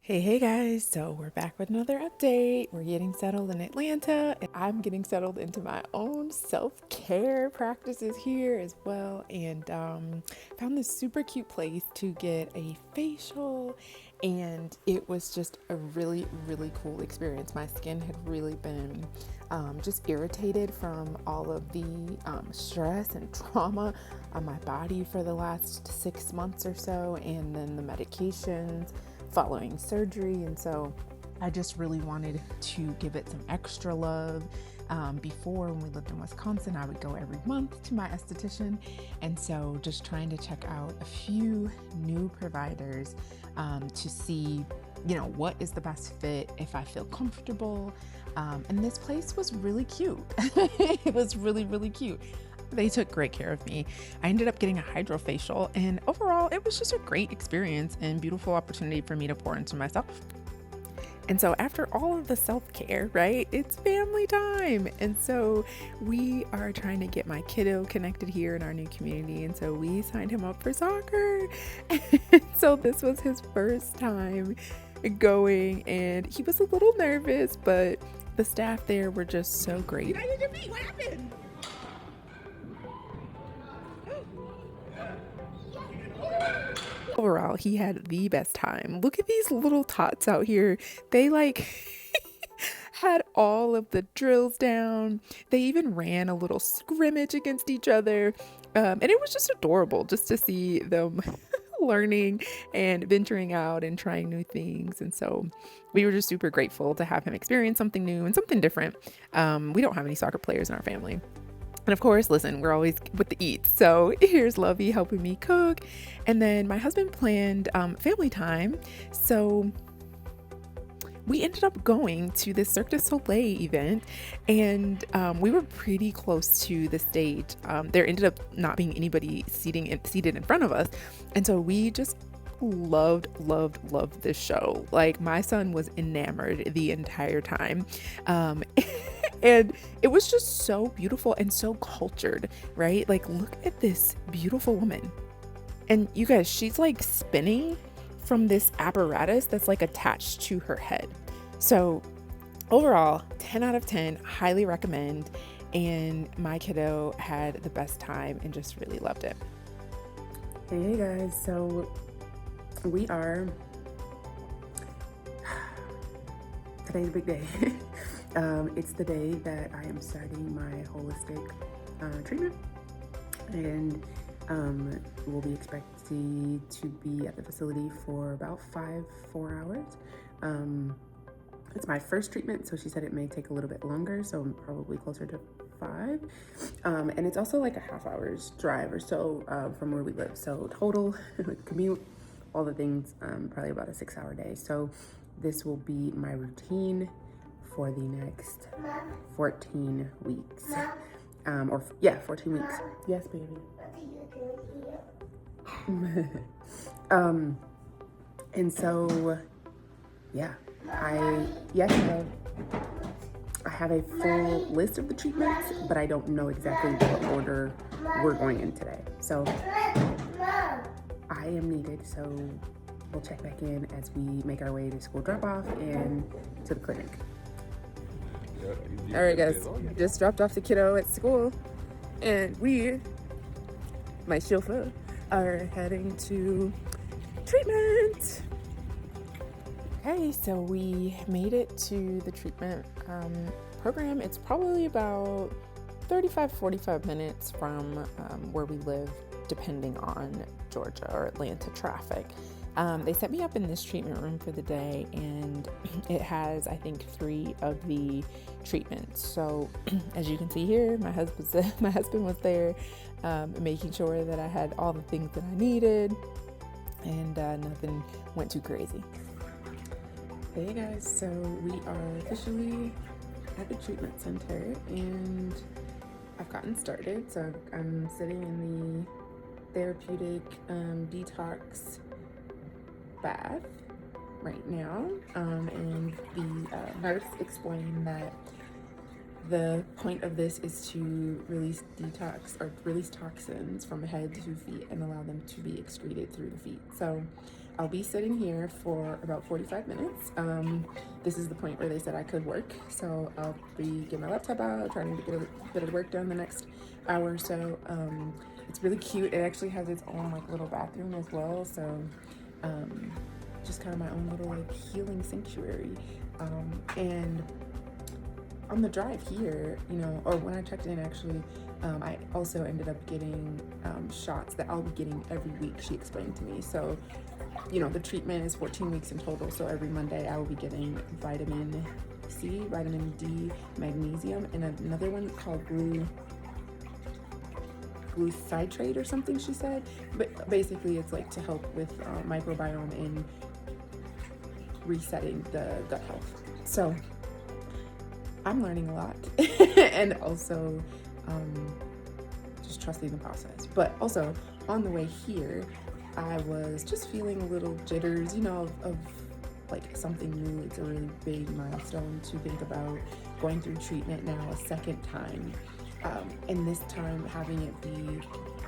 Hey guys, so we're back with another update. We're getting settled in Atlanta, and I'm getting settled into my own self-care practices here as well. And found this super cute place to get a facial, and it was just a really cool experience. My skin had really been just irritated from all of the stress and trauma on my body for the last 6 months or so, and then the medications following surgery. And so I just really wanted to give it some extra love. Before, when we lived in Wisconsin, I would go every month to my esthetician. And so just trying to check out a few new providers to see, what is the best fit if I feel comfortable. And this place was really cute. It was really cute. They took great care of me. I ended up getting a hydrofacial, and overall, it was just a great experience and beautiful opportunity for me to pour into myself. And so, after all of the self care, right, it's family time. And so, we are trying to get my kiddo connected here in our new community. And so, we signed him up for soccer. And so, this was his first time going, and he was a little nervous, but the staff there were just so great. What happened? Overall, he had the best time. Look at these little tots out here. They had all of the drills down. They even ran a little scrimmage against each other. And it was just adorable just to see them learning and venturing out and trying new things. And so we were just super grateful to have him experience something new and something different. We don't have any soccer players in our family. And of course, listen, we're always with the eats. So here's Lovey helping me cook. And then my husband planned family time. So we ended up going to this Cirque du Soleil event, and we were pretty close to the stage. There ended up not being anybody seated in front of us. And so we just loved this show. Like, my son was enamored the entire time. And it was just so beautiful and so cultured, right? Like, look at this beautiful woman. And you guys, she's like spinning from this apparatus that's like attached to her head. So overall, 10 out of 10, highly recommend. And my kiddo had the best time and just really loved it. Hey guys, so today's a big day. It's the day that I am starting my holistic treatment, and we'll be expected to be at the facility for about 4 hours. It's my first treatment, so she said it may take a little bit longer, so I'm probably closer to 5. And it's also like a half hour's drive or so from where we live. So total commute, all the things, probably about a 6-hour day. So this will be my routine for the next 14 weeks. 14 weeks. Yes, baby. And so, yeah, I have a full list of the treatments, but I don't know exactly what order we're going in today. So I am needed, so we'll check back in as we make our way to school drop-off and to the clinic. All right, guys, just dropped off the kiddo at school, and my chauffeur, are heading to treatment. Okay, so we made it to the treatment program. It's probably about 45 minutes from where we live, depending on Georgia or Atlanta traffic. They set me up in this treatment room for the day, and it has, I think, 3 of the treatments. So as you can see here, my husband was there, making sure that I had all the things that I needed, and nothing went too crazy. Hey guys, so we are officially at the treatment center, and I've gotten started. So I'm sitting in the therapeutic detox bath right now, and the nurse explained that the point of this is to release toxins from head to feet and allow them to be excreted through the feet. So I'll be sitting here for about 45 minutes. This is the point where they said I could work, so I'll be getting my laptop out, trying to get a bit of work done the next hour or so. It's really cute. It actually has its own like little bathroom as well, so just kind of my own little like healing sanctuary. And on the drive here, or when I checked in actually, I also ended up getting shots that I'll be getting every week, she explained to me. So, the treatment is 14 weeks in total. So every Monday I will be getting vitamin C, vitamin D, magnesium, and another one called glucitrate or something, she said. But basically it's like to help with microbiome and resetting the gut health. So I'm learning a lot and also just trusting the process. But also on the way here, I was just feeling a little jitters, of like something new. It's a really big milestone to think about going through treatment now a second time. And this time having it be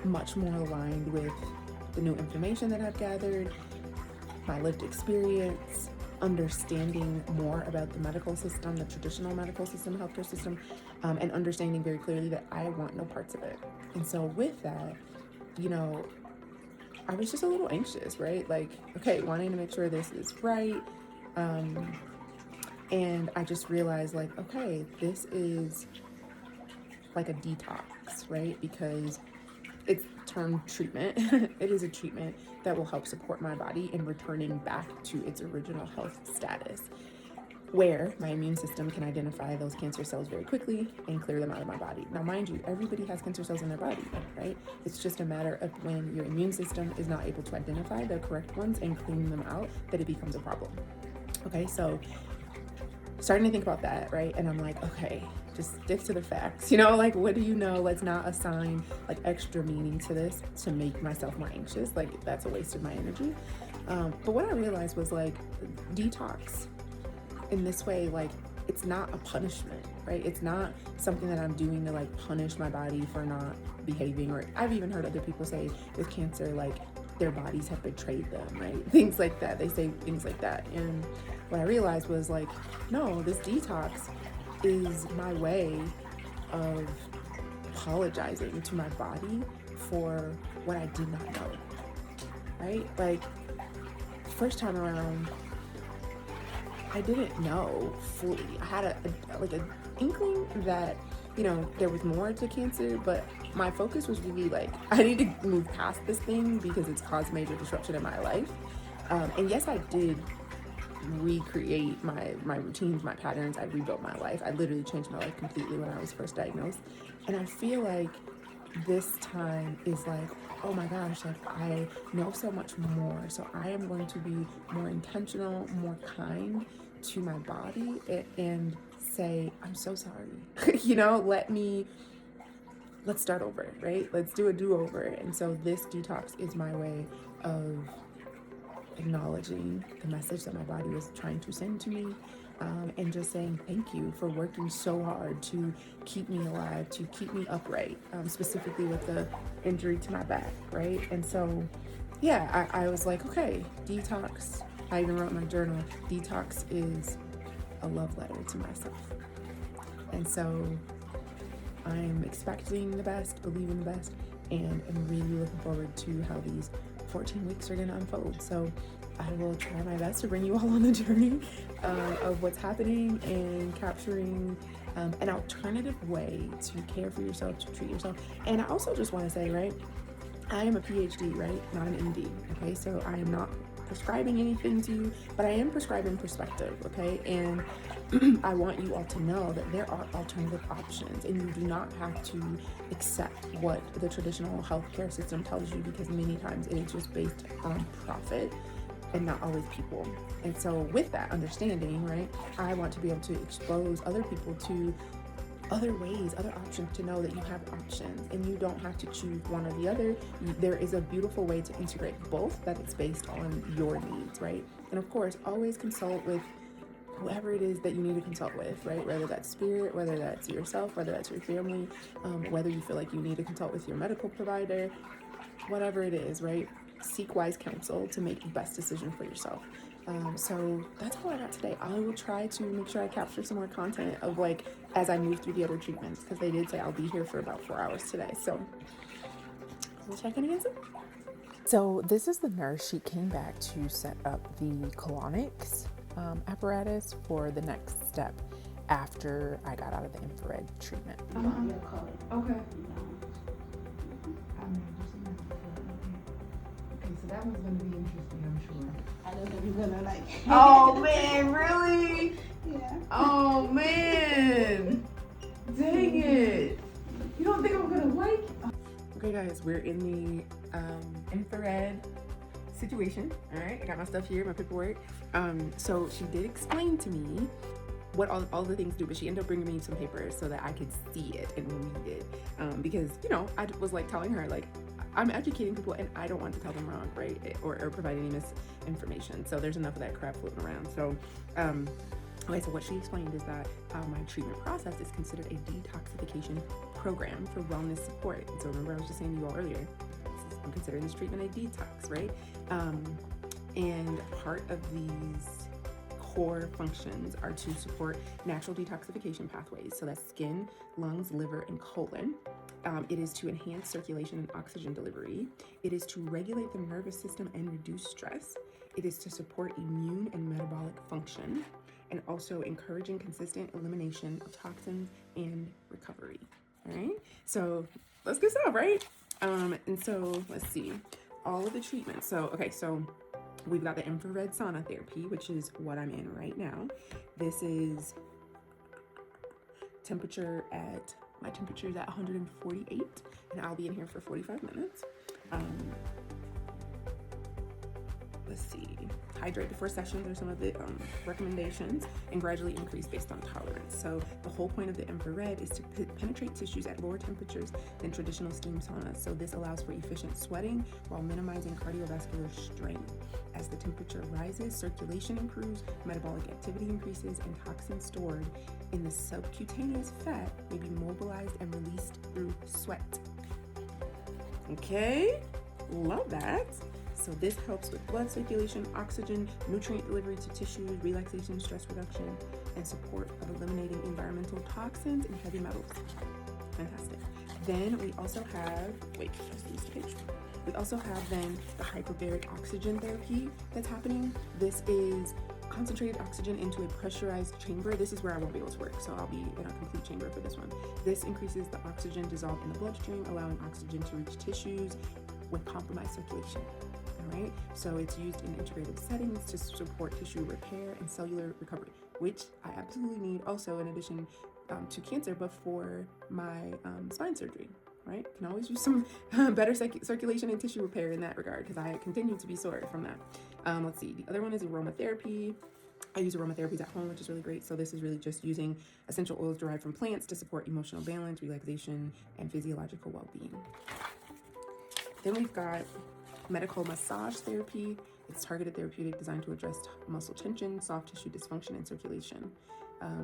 much more aligned with the new information that I've gathered, my lived experience, understanding more about the medical system, the traditional medical system, healthcare system, and understanding very clearly that I want no parts of it. And so with that, I was just a little anxious, right? Like, okay, wanting to make sure this is right. And I just realized like, okay, this is like a detox, right? Because it's termed treatment. It is a treatment that will help support my body in returning back to its original health status, where my immune system can identify those cancer cells very quickly and clear them out of my body. Now, mind you, everybody has cancer cells in their body, right? It's just a matter of when your immune system is not able to identify the correct ones and clean them out that it becomes a problem. Okay, so starting to think about that, right? And I'm like, okay, just stick to the facts, like, what do you know? Let's not assign like extra meaning to this to make myself more anxious. Like, that's a waste of my energy. But what I realized was like, detox in this way, like, it's not a punishment, right? It's not something that I'm doing to like punish my body for not behaving. Or I've even heard other people say with cancer, like their bodies have betrayed them, right? Things like that. They say things like that. And what I realized was like, no, this detox is my way of apologizing to my body for what I did not know, right? Like, first time around, I didn't know fully. I had a inkling that, there was more to cancer, but my focus was really like, I need to move past this thing because it's caused major disruption in my life. And yes, I did recreate my routines, my patterns. I rebuilt my life. I literally changed my life completely when I was first diagnosed. And I feel like this time is like, oh my gosh, like I know so much more. So I am going to be more intentional, more kind to my body and say, I'm so sorry. Let's start over, right? Let's do a do-over. And so this detox is my way of acknowledging the message that my body was trying to send to me, and just saying thank you for working so hard to keep me alive, to keep me upright, specifically with the injury to my back, right? And so, yeah, I was like, okay, detox. I even wrote in my journal, detox is a love letter to myself. And so I'm expecting the best, believing the best, and I'm really looking forward to how these 14 weeks are going to unfold. So I will try my best to bring you all on the journey of what's happening and capturing an alternative way to care for yourself, to treat yourself. And I also just want to say, right, I am a PhD, right? Not an MD, okay? So I am not prescribing anything to you, but I am prescribing perspective, okay? And I want you all to know that there are alternative options, and you do not have to accept what the traditional healthcare system tells you, because many times it is just based on profit and not always people. And so with that understanding, right, I want to be able to expose other people to other ways, other options, to know that you have options and you don't have to choose one or the other. There is a beautiful way to integrate both, that it's based on your needs, right? And of course, always consult with whoever it is that you need to consult with, right? Whether that's spirit, whether that's yourself, whether that's your family, whether you feel like you need to consult with your medical provider, whatever it is, right? seek wise counsel to make the best decision for yourself. So that's all I got today. I will try to make sure I capture some more content of like as I move through the other treatments, because they did say I'll be here for about 4 hours today. So we'll check in again soon. So this is the nurse. She came back to set up the colonics apparatus for the next step after I got out of the infrared treatment. Okay. Okay, so that one's gonna be interesting, I'm sure. I don't know if you're gonna like. Oh man, really? Yeah. Oh man. Dang it. You don't think I'm gonna like? Okay guys, we're in the infrared situation. All right, I got my stuff here, my paperwork. So she did explain to me what all the things do, but she ended up bringing me some papers so that I could see it and read it. Because, you know, I was like telling her, like, I'm educating people and I don't want to tell them wrong, right? Or provide any misinformation. So there's enough of that crap floating around. So, okay, so what she explained is that my treatment process is considered a detoxification program for wellness support. And so remember I was just saying to you all earlier, I'm considering this treatment a detox, right? And part of these core functions are to support natural detoxification pathways, so that's skin, lungs, liver, and colon. It is to enhance circulation and oxygen delivery. It is to regulate the nervous system and reduce stress. It is to support immune and metabolic function, and also encouraging consistent elimination of toxins and recovery. All right, so let's get started, right? And so let's see, all of the treatments. So, okay, so we've got the infrared sauna therapy, which is what I'm in right now. This is my temperature is at 148, and I'll be in here for 45 minutes. Let's see, hydrate before sessions are some of the recommendations, and gradually increase based on tolerance. So the whole point of the infrared is to penetrate tissues at lower temperatures than traditional steam saunas. So this allows for efficient sweating while minimizing cardiovascular strain. As the temperature rises, circulation improves, metabolic activity increases, and toxins stored in the subcutaneous fat may be mobilized and released through sweat. Okay, love that. So this helps with blood circulation, oxygen, nutrient delivery to tissues, relaxation, stress reduction, and support of eliminating environmental toxins and heavy metals. Fantastic. Then we also have, we also have then the hyperbaric oxygen therapy that's happening. This is concentrated oxygen into a pressurized chamber. This is where I won't be able to work, so I'll be in a complete chamber for this one. This increases the oxygen dissolved in the bloodstream, allowing oxygen to reach tissues with compromised circulation. All right, so it's used in integrative settings to support tissue repair and cellular recovery, which I absolutely need also in addition to cancer, but for my spine surgery, right? Can always use some better circulation and tissue repair in that regard, because I continue to be sore from that. Let's see, the other one is aromatherapy. I use aromatherapies at home, which is really great. So this is really just using essential oils derived from plants to support emotional balance, relaxation, and physiological well-being. Then we've got medical massage therapy. It's targeted therapeutic designed to address muscle tension, soft tissue dysfunction, and circulation.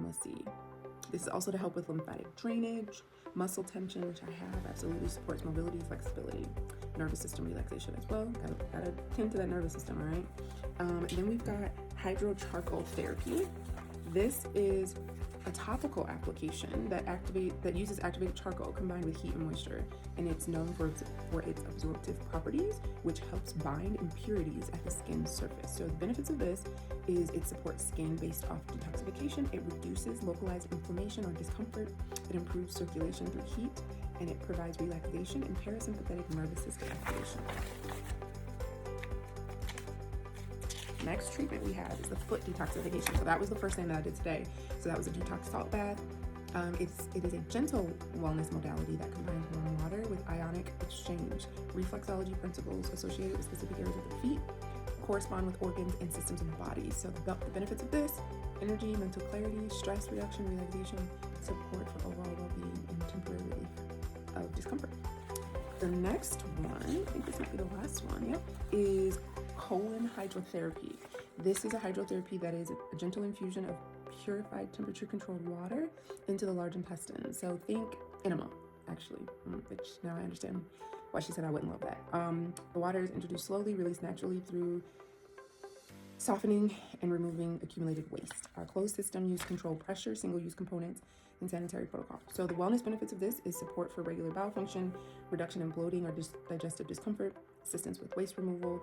Let's see. This is also to help with lymphatic drainage, muscle tension, which I have, absolutely supports mobility, flexibility, nervous system relaxation as well. Gotta tend to that nervous system, all right? And then we've got hydrocharcoal therapy. This is a topical application that uses activated charcoal combined with heat and moisture, and it's known for its absorptive properties, which helps bind impurities at the skin surface. So the benefits of this is it supports skin based off detoxification, it reduces localized inflammation or discomfort, it improves circulation through heat, and it provides relaxation and parasympathetic nervous system activation. Next treatment we have is the foot detoxification. So that was the first thing that I did today. So that was a detox salt bath. It is a gentle wellness modality that combines warm water with ionic exchange. Reflexology principles associated with specific areas of the feet correspond with organs and systems in the body. So the benefits of this: energy, mental clarity, stress reduction, relaxation, support for overall well-being, and temporary relief of discomfort. The next one, I think this might be the last one, yep, is colon hydrotherapy. This is a hydrotherapy that is a gentle infusion of purified temperature-controlled water into the large intestine. So think enema, actually, which now I understand Why she said I wouldn't love that. The water is introduced slowly, released naturally through softening and removing accumulated waste. Our closed system use control pressure, single-use components, and sanitary protocol. So the wellness benefits of this is support for regular bowel function, reduction in bloating or digestive discomfort, assistance with waste removal,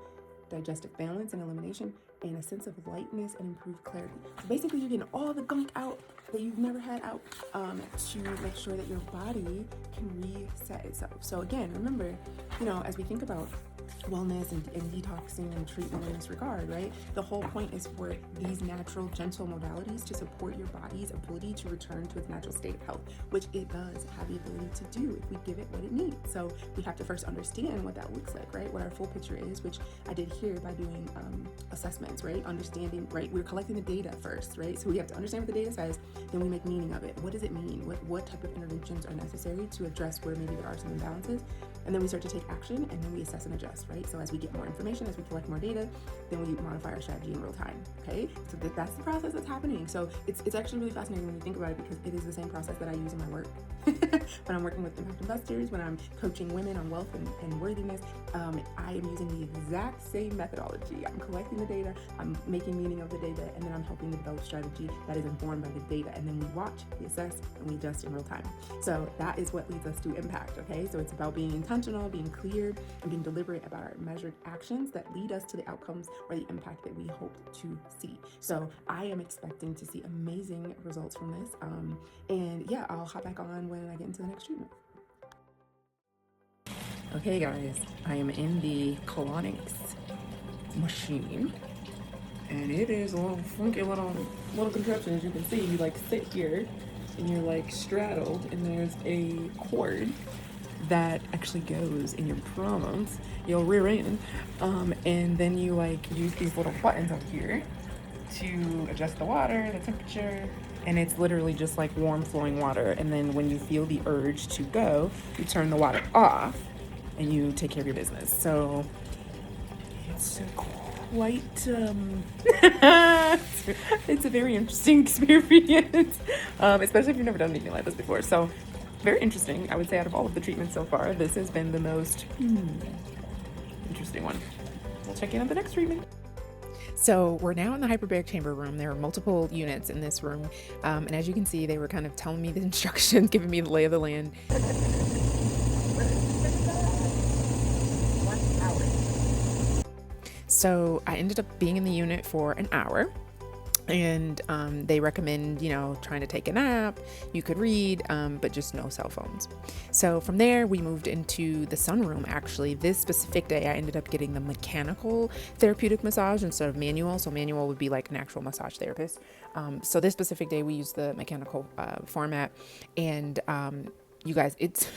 digestive balance and elimination, and a sense of lightness and improved clarity. So basically, you're getting all the gunk out that you've never had out to make sure that your body can reset itself. So again, remember, as we think about wellness and detoxing and treatment in this regard, right? The whole point is for these natural, gentle modalities to support your body's ability to return to its natural state of health, which it does have the ability to do if we give it what it needs. So we have to first understand what that looks like, right? What our full picture is, which I did here by doing assessments, right? Understanding, right? We're collecting the data first, right? So we have to understand what the data says, then we make meaning of it. What does it mean? What type of interventions are necessary to address where maybe there are some imbalances? And then we start to take action, and then we assess and adjust, right? So as we get more information, as we collect more data, then we modify our strategy in real time, okay? So that's the process that's happening. So it's actually really fascinating when you think about it, because it is the same process that I use in my work. When I'm working with impact investors, when I'm coaching women on wealth and worthiness, I am using the exact same methodology. I'm collecting the data, I'm making meaning of the data, and then I'm helping to develop strategy that is informed by the data. And then we watch, we assess, and we adjust in real time. So that is what leads us to impact, okay? So it's about being intentional, being clear, and being deliberate about our measured actions that lead us to the outcomes or the impact that we hope to see. So I am expecting to see amazing results from this. And yeah, I'll hop back on when I get into the next treatment. Okay guys, I am in the colonics machine, and it is a little funky little contraption. As you can see, you like sit here and you're like straddled, and there's a cord that actually goes in your prominence, your rear end, and then you like use these little buttons up here to adjust the water, the temperature, and it's literally just like warm flowing water. And then when you feel the urge to go, you turn the water off and you take care of your business. So it's quite it's a very interesting experience, especially if you've never done anything like this before. So very interesting. I would say out of all of the treatments so far, this has been the most interesting one. We'll check in on the next treatment. So we're now in the hyperbaric chamber room. There are multiple units in this room. And as you can see, they were kind of telling me the instructions, giving me the lay of the land. So I ended up being in the unit for an hour. And they recommend, trying to take a nap. You could read, but just no cell phones. So from there, we moved into the sunroom. Actually, this specific day, I ended up getting the mechanical therapeutic massage instead of manual. So manual would be like an actual massage therapist. So this specific day, we used the mechanical format. And you guys, it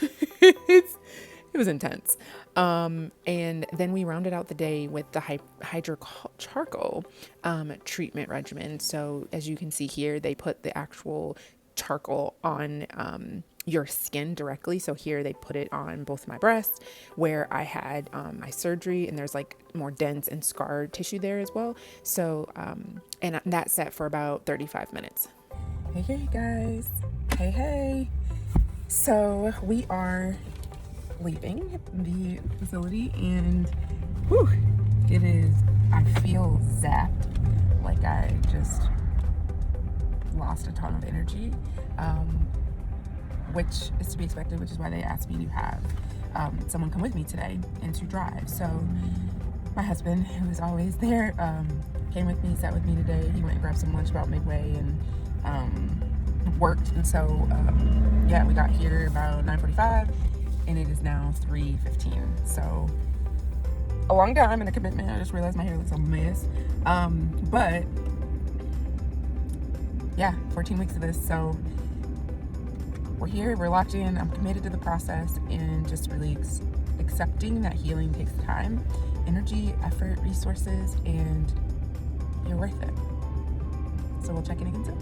was intense. And then we rounded out the day with the charcoal treatment regimen. So as you can see here, they put the actual charcoal on your skin directly. So here they put it on both my breasts where I had my surgery, and there's like more dense and scar tissue there as well. So and that set for about 35 minutes. Hey guys. Hey. So we are leaving the facility, and I feel zapped, like I just lost a ton of energy, which is to be expected, which is why they asked me to have someone come with me today and to drive. So my husband, who is always there, came with me, sat with me today. He went and grabbed some lunch about midway and worked, and so we got here about 9:45, and it is now 3:15. So a long time and a commitment. I just realized my hair looks a mess. But yeah, 14 weeks of this. So we're here, we're locked in. I'm committed to the process, and just really accepting that healing takes time, energy, effort, resources, and you're worth it. So we'll check in again soon.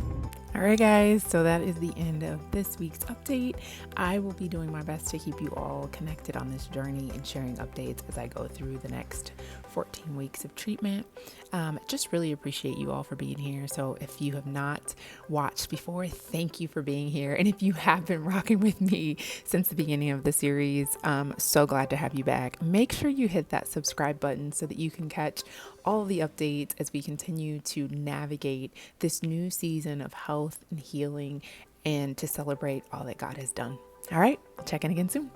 All right, guys, so that is the end of this week's update. I will be doing my best to keep you all connected on this journey and sharing updates as I go through the next 14 weeks of treatment. Just really appreciate you all for being here. So if you have not watched before, thank you for being here. And if you have been rocking with me since the beginning of the series, so glad to have you back. Make sure you hit that subscribe button so that you can catch all the updates as we continue to navigate this new season of health and healing and to celebrate all that God has done. All right, I'll check in again soon.